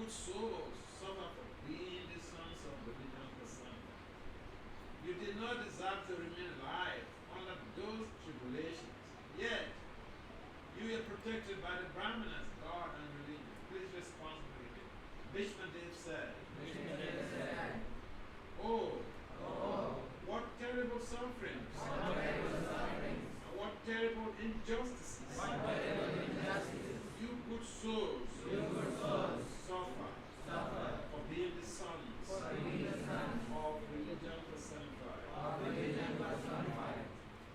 good souls suffer for being the sons of religion personified. You did not deserve to remain alive under those tribulations, yet you were protected by the Brahmanas, God and religion. Please respond to me. Bhishmadev said, Oh, what terrible sufferings, and what terrible injustices, you good souls suffer for being the sons of religion personified.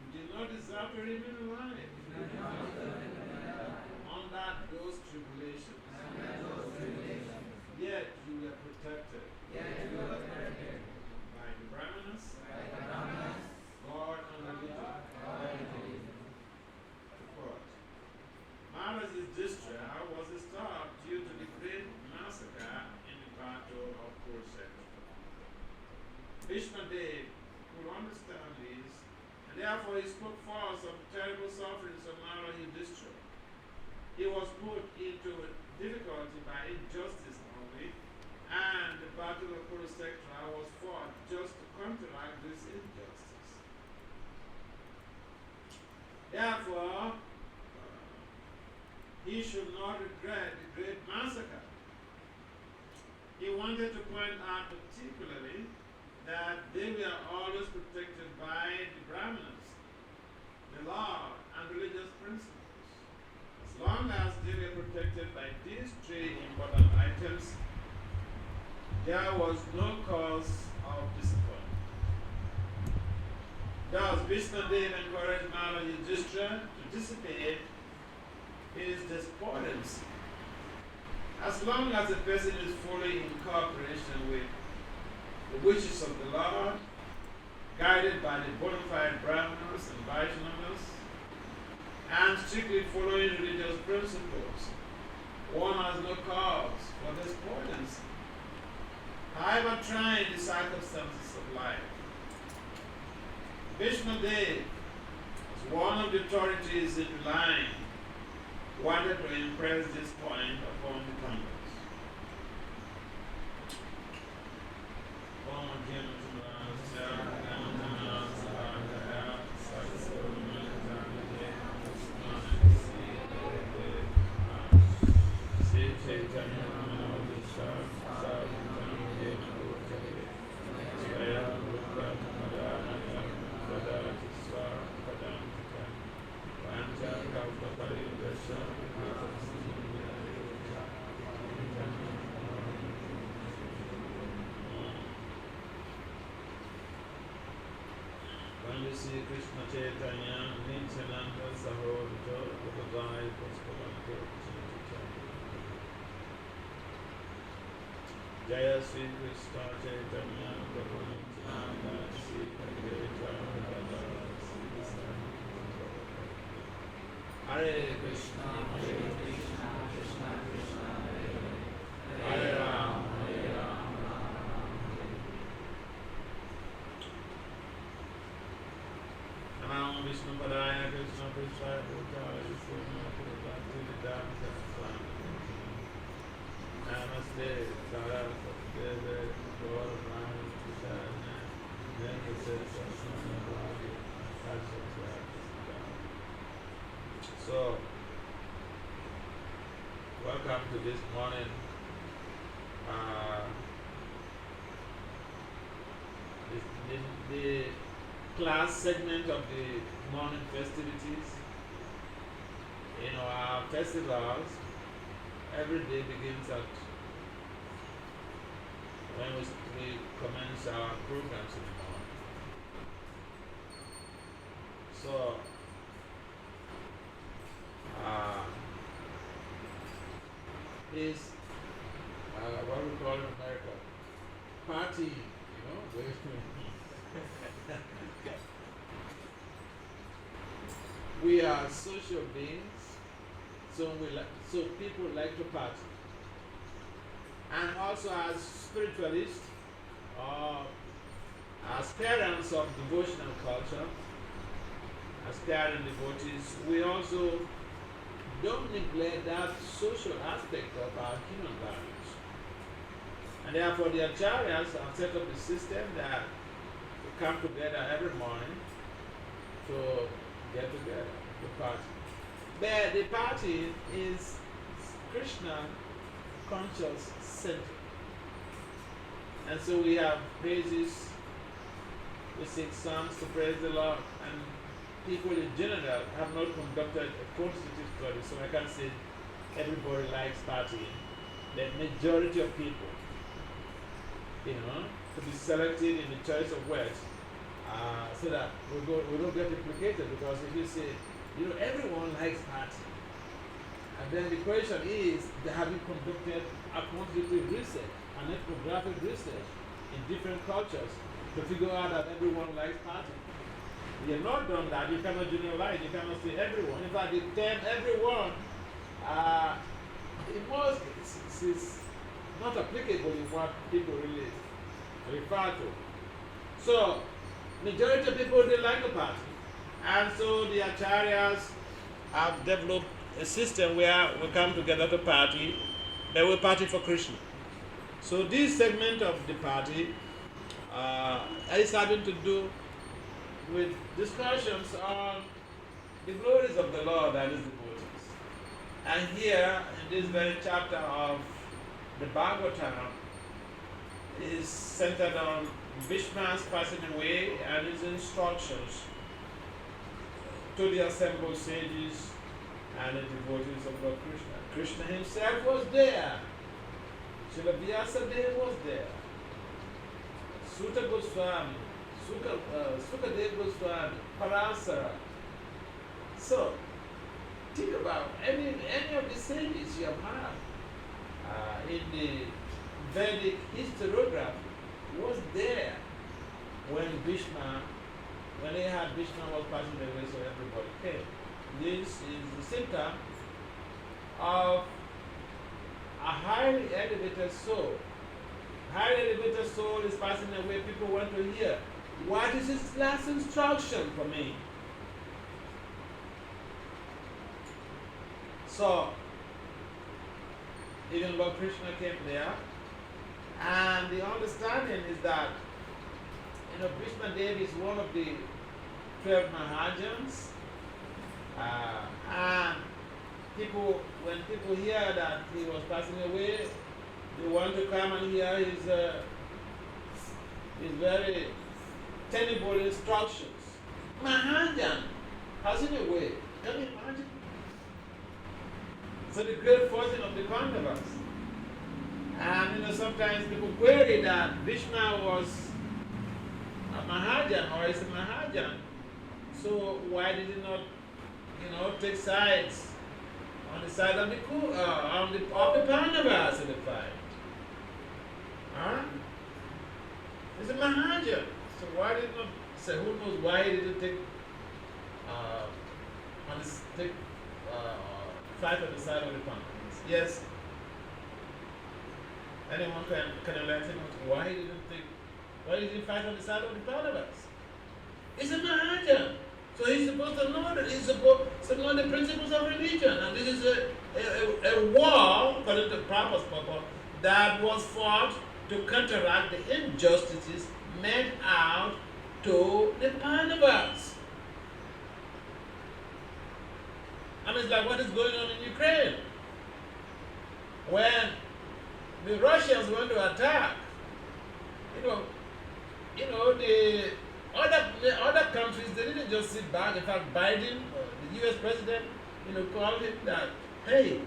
You did not deserve to remain alive under those tribulations, yet you were protected by the Brahmanas, God and religion. Report. Maharaj's distress was stopped due to the great massacre in the battle of Kurukshetra. Bhishmadev could understand this, and therefore he spoke forth of the terrible sufferings of Maharaj's distress. He was put into difficulty by injustice only, and the battle of Kurukshetra was fought just to counteract this injustice. Therefore, he should not regret the great massacre. He wanted to point out particularly that they were always protected by the Brahmanas, the law, and religious principles. As long as they were protected by these three important items, there was no cause of disappointment. Thus, Vishnadev encouraged Maharaj Yudhishthira to dissipate his despondency. As long as a person is fully in cooperation with the wishes of the Lord, guided by the bona fide Brahmanas and Vaishnavas, and strictly following religious principles, one has no cause for despondency. However trying the circumstances of life, Vishnadev, as one of the authorities in the line, wanted to impress this point upon the Congress. When you see Krishna Chaitanya, Nityananda, Sahodito, Bhagavai, Puskavanto, Jaya Sri Krishna Chaitanya, Prabhu Nityananda, Sri Advaita, Hare Krishna, Hare Krishna, Krishna Krishna, Hare Ram, Hare Ram, Ram Ram. Namo Vishnu Padaya Krishna Krishna Bhutaya Vishnu Bhakti Vasudeva Swami Namaste Saraswati Gaur Brahma Krishna So, welcome to this morning the class segment of the morning festivities. In our festivals, every day begins at when we commence our programs in the morning. So, is what we call in America party, you know. We are social beings, so people like to party. And also as spiritualists, or as parents of devotional culture, as parent devotees, we also don't neglect that social aspect of our human values. And therefore the acharyas have set up a system that we come together every morning to get together, to party. But the party is Krishna conscious centered. And so we have praises, we sing songs to praise the Lord, and people in general have not conducted a quantitative study, so I can't say everybody likes partying. The majority of people, to be selected in the choice of words, so that we don't get implicated, because if you say, everyone likes partying, and then the question is, have you conducted a quantitative research, an ethnographic research in different cultures to figure out that everyone likes partying? You have not done that, you cannot generalize, you cannot say everyone. In fact, the term everyone, in most cases, is not applicable in what people really refer to. So, majority of people, they like the party. And so the acharyas have developed a system where we come together to party, but we party for Krishna. So this segment of the party is having to do with discussions on the glories of the Lord and His devotees. And here, in this very chapter of the Bhagwatam, is centered on Bhishma's passing away and his instructions to the assembled sages and the devotees of Lord Krishna. Krishna himself was there. Srila Vyasadeva was there. Sutta Goswami, Sukadeva Goswami, Parasara. So, think about any of the sages you have had in the Vedic historiography was there when they had Bhishma was passing away, so everybody came. This is the symptom of a highly elevated soul. Highly elevated soul is passing away. People want to hear, what is his last instruction for me? So, even Lord Krishna came there, and the understanding is that, Bhishma Dev is one of the 12 Mahajans, and when people hear that he was passing away, they want to come and hear his very tenable instructions. Mahajan passing away. Can you imagine? So the great fortune of the Pandavas. And sometimes people query that Bhishma was a Mahajan or is a Mahajan. So why did he not, take sides on the side of the Pandavas in the fight? Huh? He's a Mahajan. So why did not say, who knows why he didn't take fight on the side of the Pandavas? Yes. Anyone can enlighten us why he didn't fight on the side of the Pandavas? He's a Mahajan. So he's supposed to know that he's supposed to know the principles of religion. And this is a war, according to Prabhupada's purpose, that was fought to counteract the injustices meted out to the Pandavas. I mean, it's like what is going on in Ukraine. When the Russians want to attack, the other countries, they didn't just sit back. In fact, Biden, the US president, called him that, hey,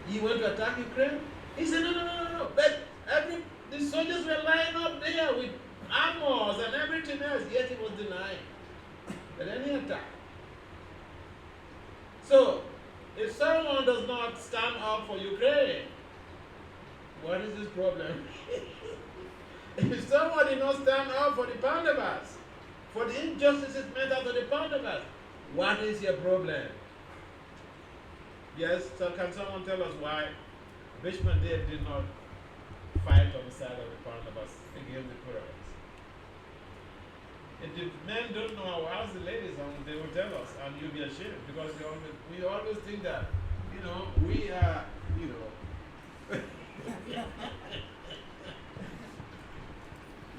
you want to attack Ukraine? He said, no. But the soldiers were lying up there with armors and everything else, yet he was denying that any attack. So, if someone does not stand up for Ukraine, what is his problem? If someone did not stand up for the Pandavas, for the injustices meted out to the Pandavas, what is your problem? Yes, so can someone tell us why Bhishma Dev did not fight on the side of the Pandavas against the Kurans? If the men don't know, I'll ask the ladies, and they will tell us, and you'll be ashamed, because we always think that, we are,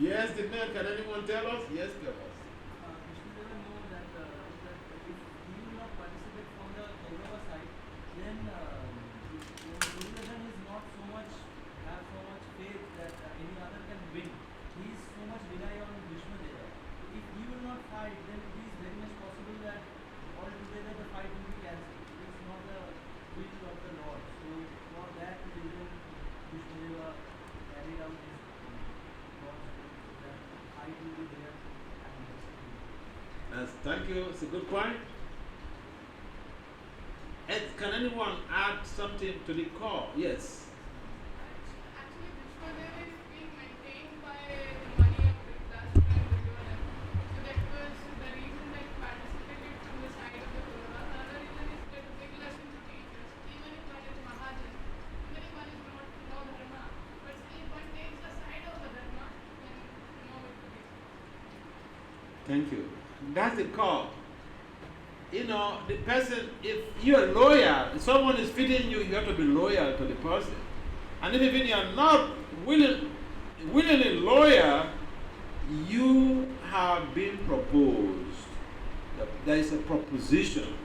Yes, the man. Can anyone tell us? Yes, tell us. Vasudeva know that, that if he will not participate from the Kaurava side, then Duryodhana is not so much have so much faith that any other can win. He is so much rely on Bhishma Deva. If he will not fight, then it is very much possible that altogether the fight will be cancelled. It is not the will of the Lord. So for that reason, Bhishma Deva carried out his God's will so that fight will be there. Thank you. It's a good point. Can anyone add something to the call? Yes. Actually, Vishwadeva is being maintained by the money of Dhritarashtra and Duryodhana. So that was the reason that he participated from the side of the Kauravas. Another reason is that a big lesson to teach us. Even if one is Mahajan, even if one is not no dharma, but still if one takes the side of the dharma, then know it to be. Thank you. That's the call. You know, the person, if you're loyal, if someone is feeding you, you have to be loyal to the person. And if even you're not willingly loyal, you have been proposed. There is a proposition,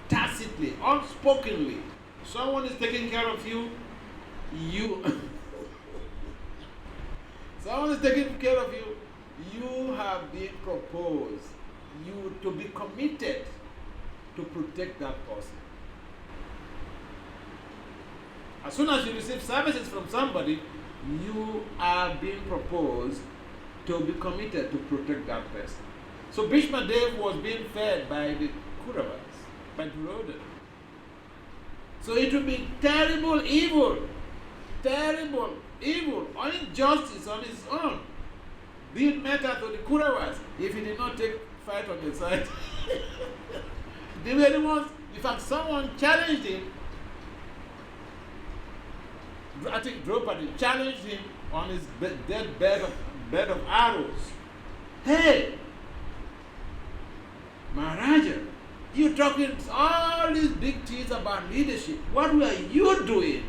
tacitly, unspokenly. Someone is taking care of you, someone is taking care of you, you have been proposed. You to be committed to protect that person. As soon as you receive services from somebody, you are being proposed to be committed to protect that person. So Bhishma Dev was being fed by the Kauravas, by Duryodhana. So it would be terrible evil, or injustice on his own, being met out to the Kauravas if he did not take fight on the side. They were the ones, in fact, someone challenged him. I think Draupadi challenged him on his dead bed of arrows. Hey, Maharaja, you're talking all these big things about leadership. What were you doing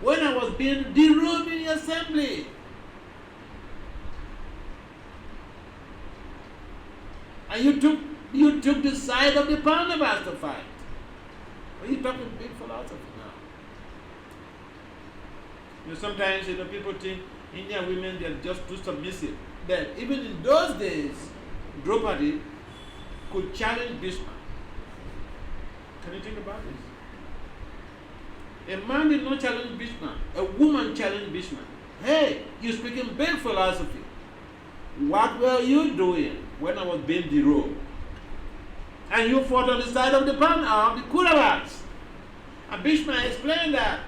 when I was being derobed in the assembly? And you took the side of the Pandavas to fight. Are you talking big philosophy now? Sometimes people think Indian women, they're just too submissive. That even in those days, Draupadi could challenge Bhishma. Can you think about this? A man did not challenge Bhishma. A woman challenged Bhishma. Hey, you're speaking big philosophy. What were you doing when I was being derobed? And you fought on the side of the Kauravas. And Bhishma explained that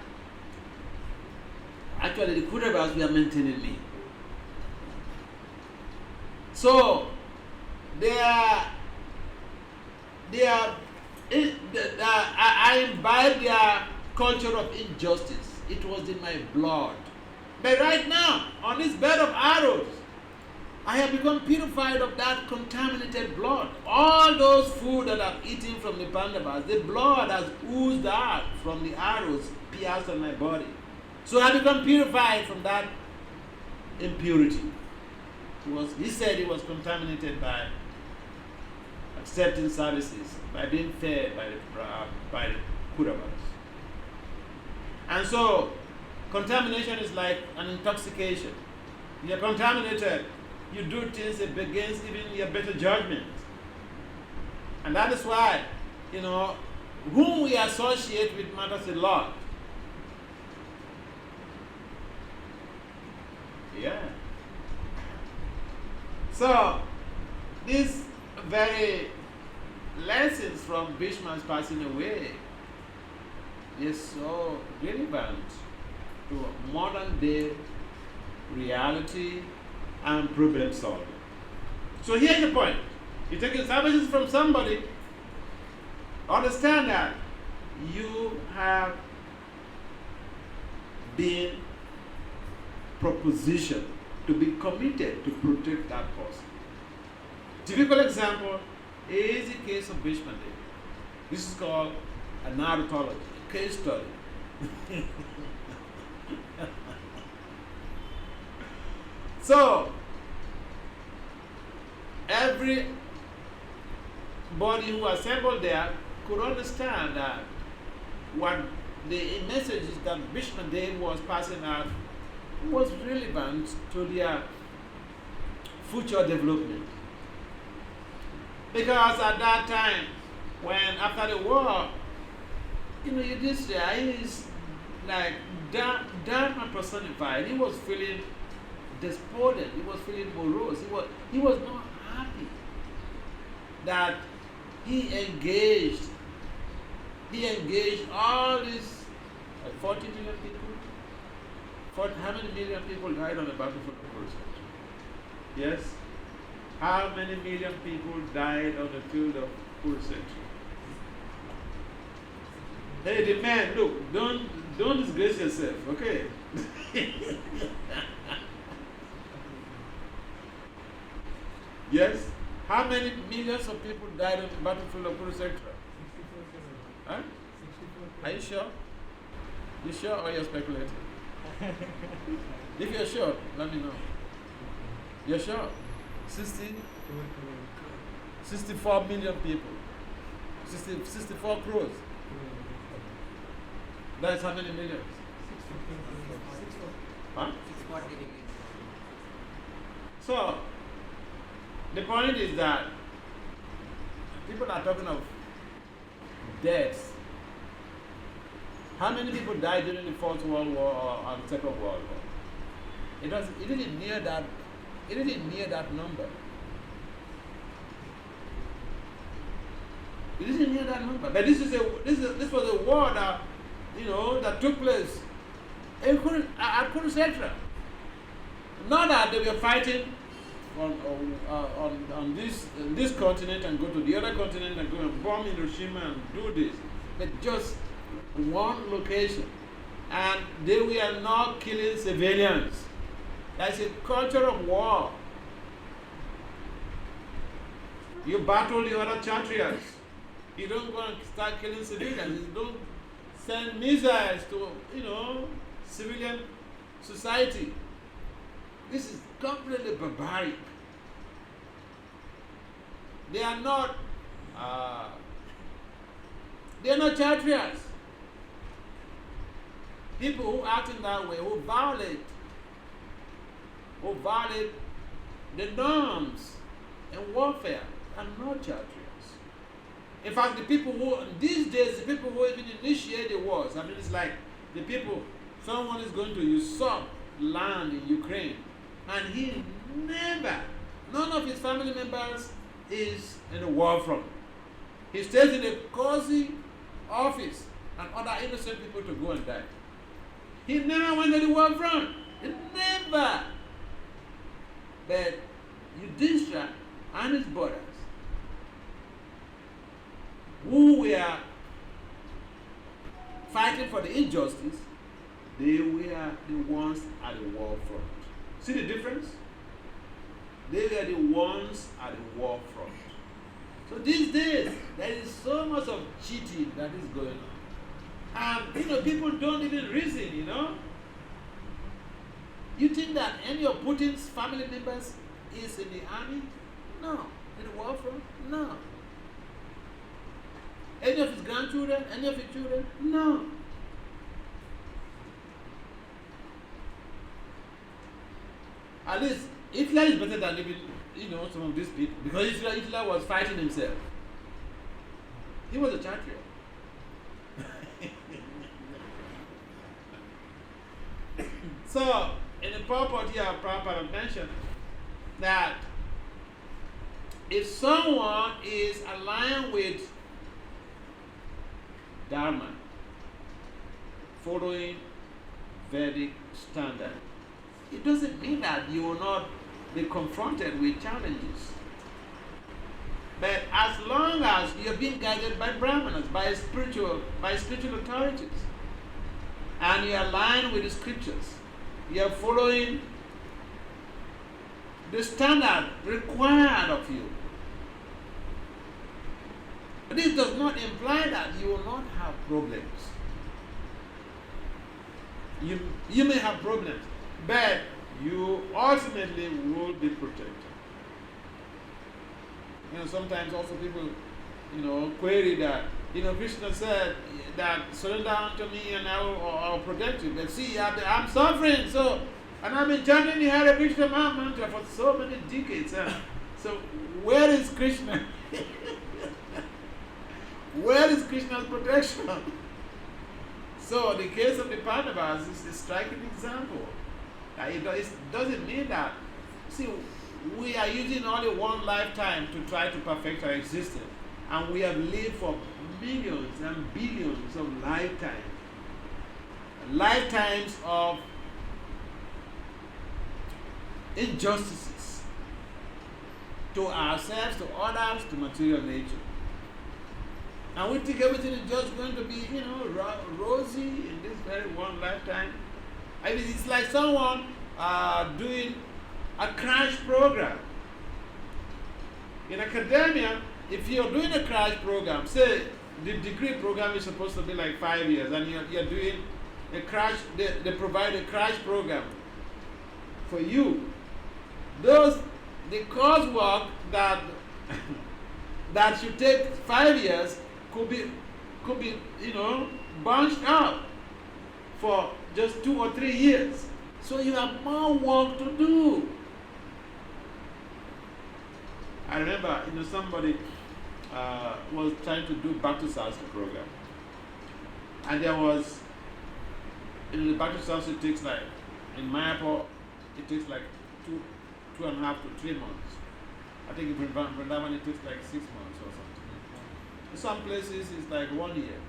actually the Kauravas were maintaining me. So I imbibed their culture of injustice. It was in my blood. But right now, on this bed of arrows, I have become purified of that contaminated blood. All those food that I've eaten from the Pandavas, the blood has oozed out from the arrows pierced on my body. So I become purified from that impurity. He said he was contaminated by accepting services, by being fed by the Kauravas. And so contamination is like an intoxication. You're contaminated. You do things against even your better judgment. And that is why, whom we associate with matters a lot. Yeah. So, these very lessons from Bhishma's passing away is so relevant to modern day reality and problem solving. So here's the point. You're taking services from somebody, understand that you have been propositioned to be committed to protect that person. Typical example is the case of Bhishma Dev. This is called a narratology, a case study. So, everybody who assembled there could understand that what the messages that Bhishmadev was passing out was relevant to their future development. Because at that time, when after the war, Yudhishthira is like Dharma personified. He was feeling despondent. He was feeling morose. He was not happy that he engaged all these 40 million people. How many million people died on the battlefield of Kurukshetra? Yes? How many million people died on the field of Kurukshetra? Hey, the man, look, don't disgrace yourself, okay? Yes? How many millions of people died on the battlefield of Kurukshetra? Huh? Are you sure? You sure or you're speculating? If you're sure, let me know. You're sure? 64 million people. 64 crores. That's how many millions? Huh? 640 million. So, the point is that people are talking of deaths. How many people died during the First World War or the Second World War? It didn't near that. It didn't near that number. It didn't near that number. But this was a war that that took place at Kurukshetra. Not that they were fighting on this continent and go to the other continent and go and bomb Hiroshima and do this, but just one location, and they were not killing civilians. That's a culture of war. You battle the other Kshatriyas. You don't go and start killing civilians. You don't send missiles to civilian society. This is completely barbaric. They are not Kshatriyas. People who act in that way, who violate the norms in warfare, are not Kshatriyas. In fact, the people who, these days, the people who even initiate the wars, it's like the people, someone is going to usurp land in Ukraine, and none of his family members is in the war front. He stays in a cozy office and other innocent people to go and die. He never went to the war front. Never. But Yudhishthira and his brothers, who were fighting for the injustice, they were the ones at the war front. See the difference? They were the ones at the war front. So these days, there is so much of cheating that is going on. And, people don't even reason, You think that any of Putin's family members is in the army? No. In the war front? No. Any of his grandchildren? Any of his children? No. At least Hitler is better than even, some of these people. Because Hitler was fighting himself. He was a Kshatriya. So, in the purport here, Prabhupada mentioned that if someone is aligned with Dharma, following Vedic standard, it doesn't mean that you will not be confronted with challenges. But as long as you are being guided by Brahmanas, by spiritual authorities, and you are aligned with the scriptures, you are following the standard required of you. But this does not imply that you will not have problems. You may have problems, but you ultimately will be protected. Sometimes also people, query that, Krishna said that surrender unto me and I'll protect you. But see, I'm suffering, so, and I've been chanting the Hare Krishna mantra for so many decades. So, where is Krishna? Where is Krishna's protection? So, the case of the Pandavas is a striking example. It doesn't mean that. See, we are using only one lifetime to try to perfect our existence. And we have lived for millions and billions of lifetimes. Lifetimes of injustices to ourselves, to others, to material nature. And we think everything is just going to be, rosy in this very one lifetime. I mean, it's like someone doing a crash program. In academia, if you're doing a crash program, say the degree program is supposed to be like 5 years, and you're doing a crash, they provide a crash program for you. The coursework that that should take 5 years could be bunched out for just 2 or 3 years. So you have more work to do. I remember, somebody was trying to do Bhakti Vasudeva program, and there was, the Bhakti Vasudeva takes like, in Mayapur, it takes like 2.5 to 3 months. I think in Vrindavan it takes like 6 months or something. In some places it's like 1 year.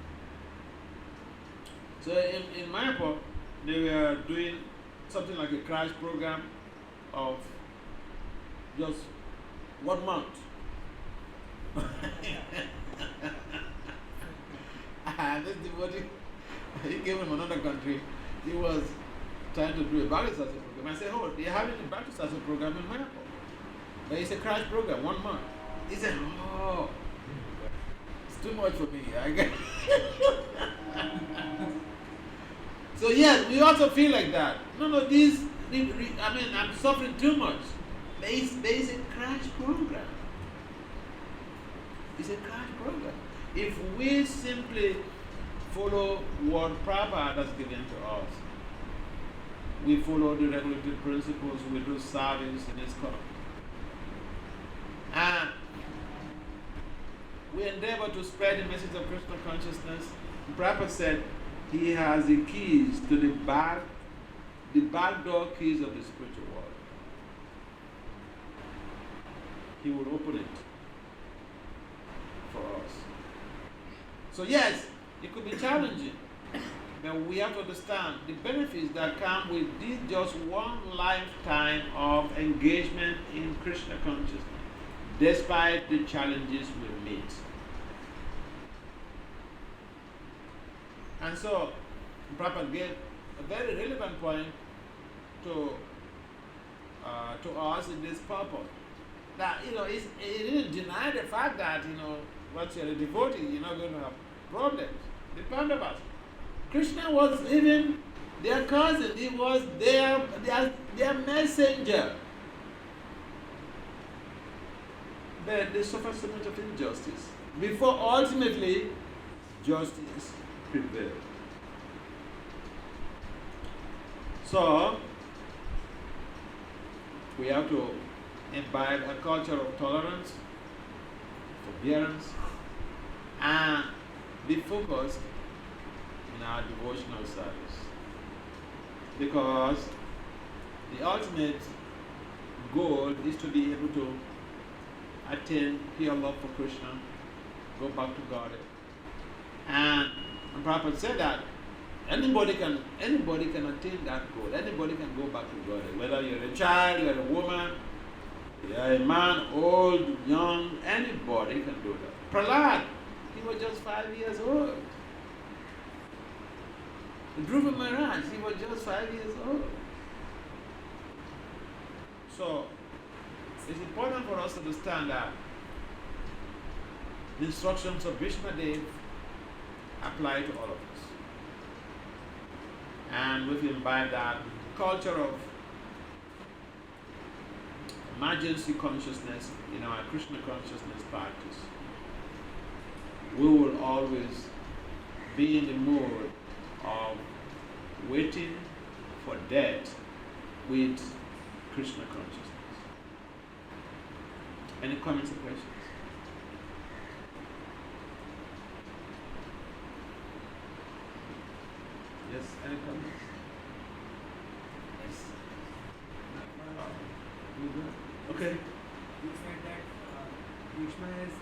So in Mayapur, they were doing something like a crash program of just 1 month. And this devotee, he came from another country. He was trying to do a Bhakti Vasudeva program. I said, oh, they're having a Bhakti Vasudeva program in Mayapur. But it's a crash program, 1 month. He said, oh, it's too much for me. So yes, we also feel like that. No, I'm suffering too much. There is a crash program. It's a crash program. If we simply follow what Prabhupada has given to us, we follow the regulatory principles, we do service in ISKCON, and we endeavor to spread the message of Krishna consciousness. Prabhupada said he has the keys to the back door keys of the spiritual world. He will open it for us. So yes, it could be challenging, but we have to understand the benefits that come with this just one lifetime of engagement in Krishna consciousness, despite the challenges we meet. And so, Prabhupada gave a very relevant point to us in this purpose. That, it didn't deny the fact that, once you're a devotee, you're not going to have problems. The Pandavas. Krishna was even their cousin. He was their messenger. But they suffered so much of injustice before ultimately justice prevailed. So, we have to imbibe a culture of tolerance, forbearance, and be focused in our devotional service. Because the ultimate goal is to be able to attain pure love for Krishna, go back to God. And Prabhupada said that anybody can attain that goal. Anybody can go back to God. Whether you're a child, you're a woman, you're a man, old, young, anybody can do that. Prahlad, he was just 5 years old. Dhruva Maharaj, he was just 5 years old. So, it's important for us to understand that the instructions of Vishmadev apply to all of us. And we've imbibed that culture of emergency consciousness, in our Krishna consciousness practice, we will always be in the mode of waiting for death with Krishna consciousness. Any comments or questions? Yes, any comments? Yes. You good? Okay. You said that Bhishma has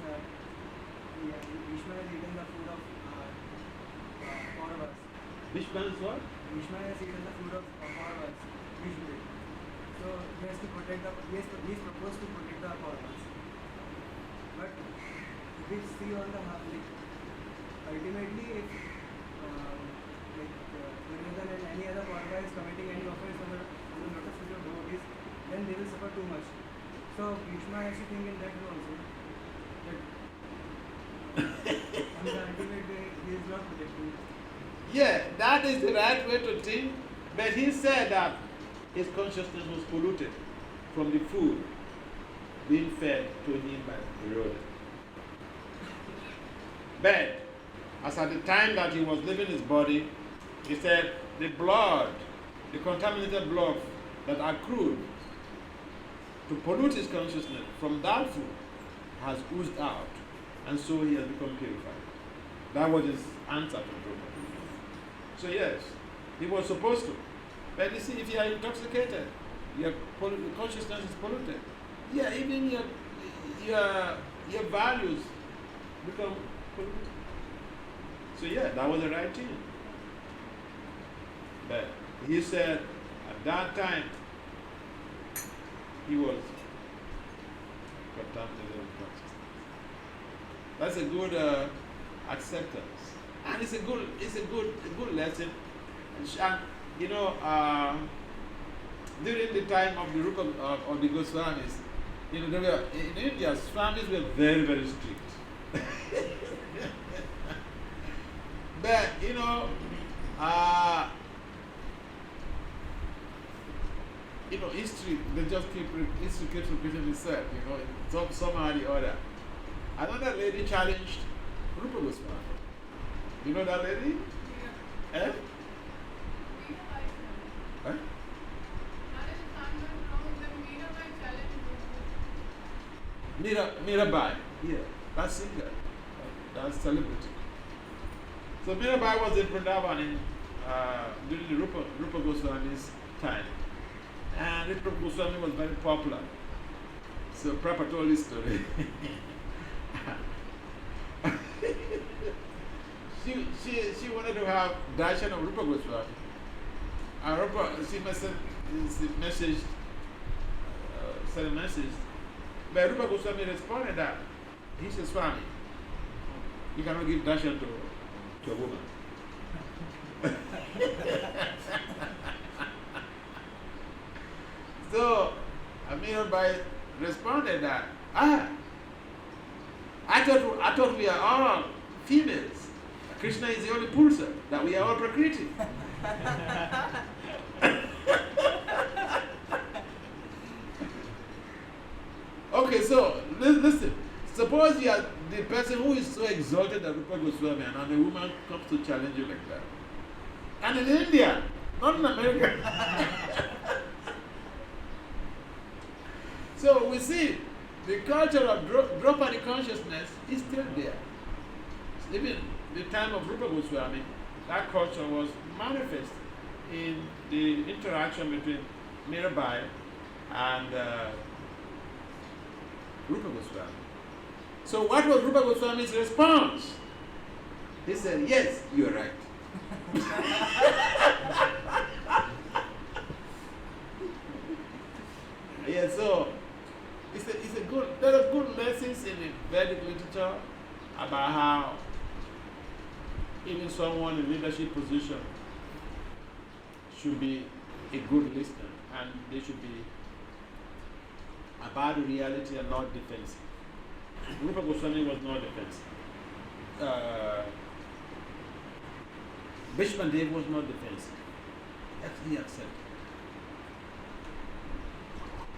eaten the food of Kauravas. Which one is what? Bhishma has eaten the food of Kauravas usually. So he has to protect he is proposed to protect the Kauravas. But if we see on the ultimately if Duryodhana and any other Kaurava is committing any offense on the lotus feet of devotees, then they will suffer too much. So Bhishma has to think in that way also. That on the ultimate way he is not protecting. Yeah, that is the right way to think. But he said that his consciousness was polluted from the food being fed to him by Duryodhana. But as at the time that he was leaving his body, he said the blood, the contaminated blood that accrued to pollute his consciousness from that food has oozed out, and so he has become purified. That was his answer to Prabhupada. So yes, he was supposed to. But you see, if you are intoxicated, your consciousness is polluted. Yeah, even your values become polluted. So yeah, that was the right thing. But he said at that time he was contaminated with consciousness. That's a good acceptance, and it's a good lesson. And you know, during the time of the Rupa of the Goswamis, you know, in India, Swamis were very, very strict. But you know, history keeps repeating itself. You know, somehow or the other. Another lady challenged Rupa Goswami. You know that lady? Yeah. Eh? Huh? Mirabai, yeah, that's singer, that's celebrity. So Mirabai was in Vrindavan during the Rupa Goswami's time, and Rupa Goswami was very popular. So Prabhupada told this story. she wanted to have darshan of Rupa Goswami. She sent a message. But Rupa Goswami responded that he's a Swami. You cannot give darshan to a woman. So Amirabai responded that, I thought we are all females. Krishna is the only Purusha, that we are all Prakriti. Okay, so listen. Suppose you are the person who is so exalted that Rupa Goswami, and a woman comes to challenge you like that. And in India, not in America. So we see the culture of Draupadi consciousness is still there. Even the time of Rupa Goswami, that culture was manifest in the interaction between Mirabai and Rupa Goswami. So what was Rupa Goswami's response? He said, yes, you are right. Yeah, so it's a good, there are good lessons in the Vedic literature about how even someone in leadership position should be a good listener, and they should be about the reality and not defensive. Rupa Goswami was not defensive. Bhishma Dev was not defensive. He accepted.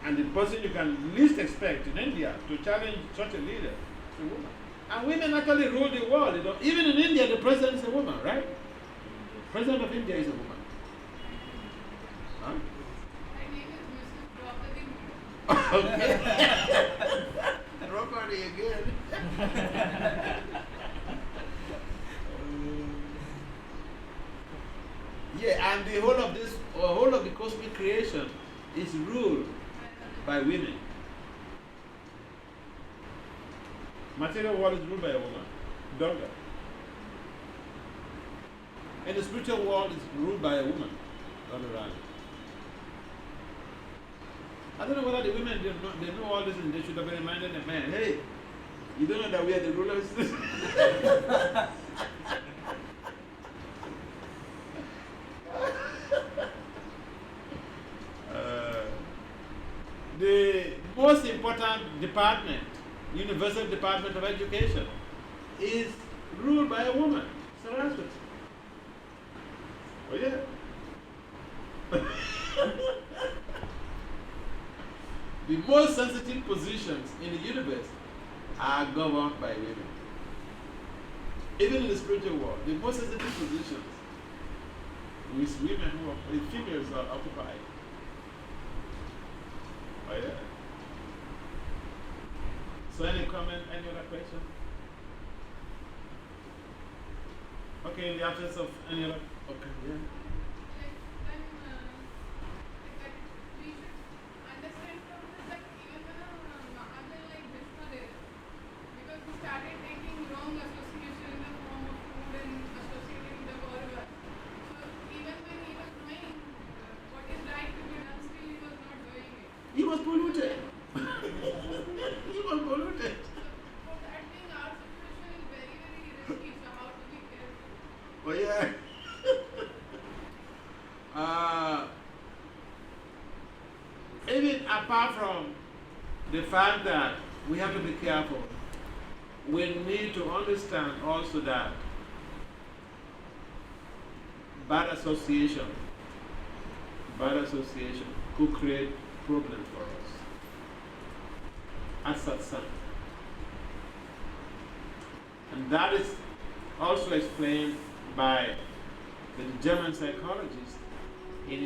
And the person you can least expect in India to challenge such a leader is a woman. And women actually rule the world. You know? Even in India, the president is a woman, right? President of India is a woman. Huh? My name is Mrs. Draupadi. Okay. Draupadi again. Yeah, and the whole of the cosmic creation is ruled by women. Material world is ruled by a woman, Durga. And the spiritual world is ruled by a woman, Radharani. I don't know whether the women they know all this and they should have been reminded the man, hey, you don't know that we are the rulers? The most important department, Universal Department of Education, is ruled by a woman, Saraswati. Oh yeah. The most sensitive positions in the universe are governed by women. Even in the spiritual world, the most sensitive positions with women with females are occupied. Oh yeah. So any comment, any other question? Okay, in the absence of any other, okay, yeah. We should understand from this that even when Maharaj like Vishnu, because he started taking wrong association in the form of food and associating the Kauravas. So even when he was knowing what is right to be done, still he was not doing it. He was polluted. He was polluted. So for that thing, our situation is very, very risky. So how to be careful? Oh yeah. Even apart from the fact that we have to be careful, we need to understand also that bad association could create problems for us at satsang. And that is also explained by the German psychologist in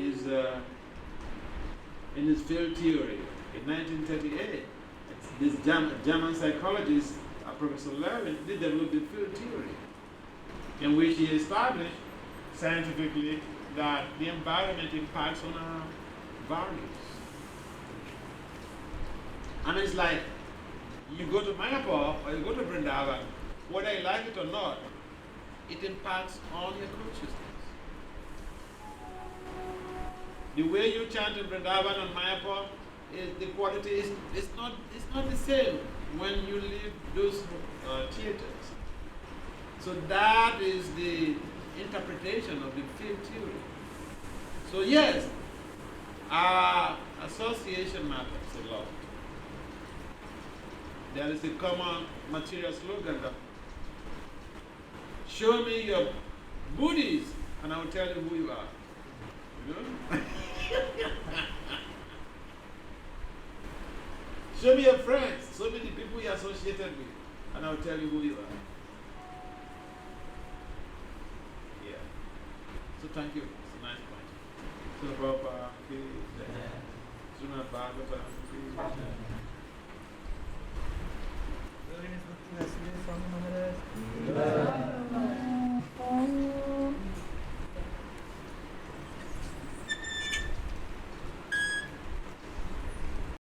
his field theory in 1938. This German psychologist, Professor Levin, did develop the field theory in which he established scientifically that the environment impacts on our values. And it's like you go to Mayapur or you go to Vrindavan, whether you like it or not, it impacts on your consciousness. The way you chant in Vrindavan and Mayapur, the quality is not the same when you leave those theaters. So that is the interpretation of the field theory. So yes, our association matters a lot. There is a common material slogan that show me your booties and I will tell you who you are. You know? Show me your friends, show me the people you're associated with, and I'll tell you who you are. Yeah. So thank you. It's a nice point. So, Bhakti Vasudeva Swami Maharaj.